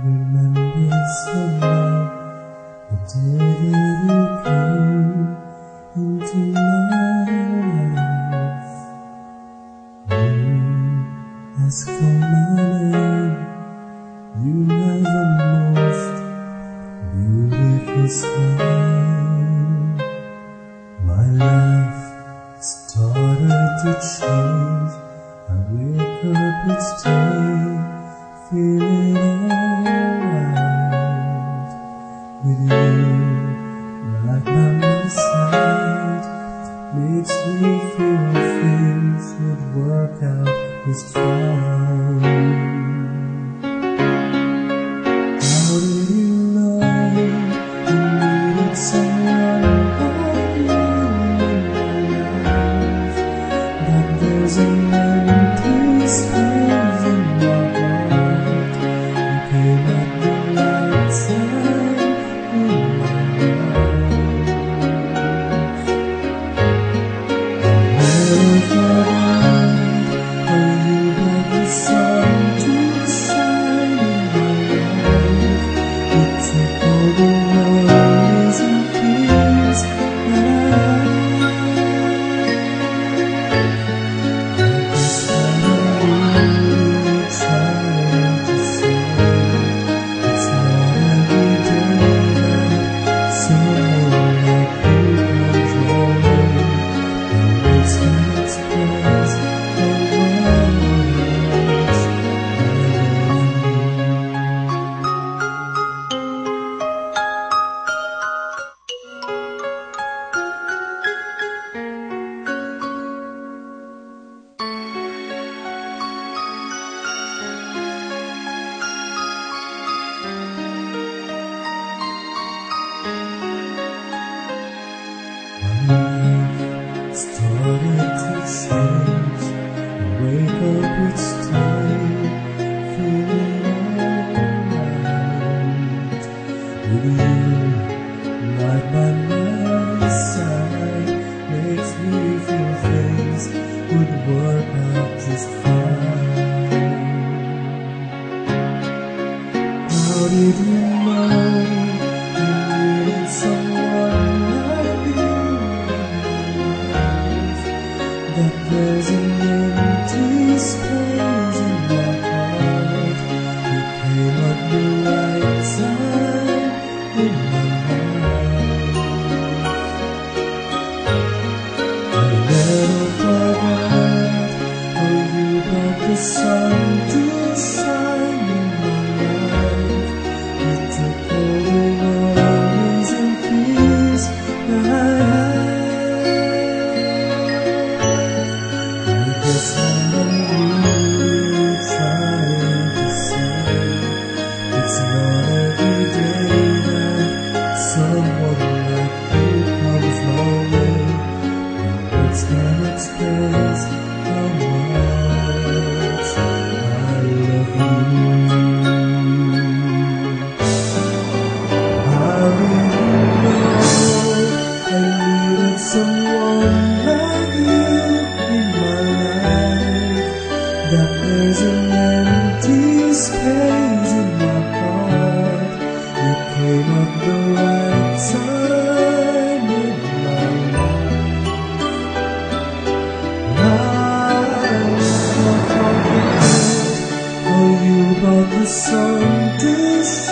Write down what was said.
remember so well the day that you came into my life. You asked for my name. You have the most beautiful smile. My life started to change. I wake up each day feeling alright. With you right by my side makes me feel things would work out just fine. How did you know you needed someone like you in my life? That there's an empty space in my heart. You came at the right time in my life. Never forgot how you brought the sun to shine in my life. You took all the worries and fears that I had. Started to change. I wake up each day feeling alright. With you right by my side makes me feel things would work out just fine. How did you know you needed someone like you? That there's an empty space in my heart. You came at the right time in my life. I never forgot how you brought the sun to shine in my life. You took all the worries and fears that I had. That's what I'm really trying to say. It's not every day that someone like you comes my way. And words can't express how much I love you. I really know I needed someone like you in my life. That there's an empty space in my heart. You came at the right time in my life. I never forget how you brought the sun to shine.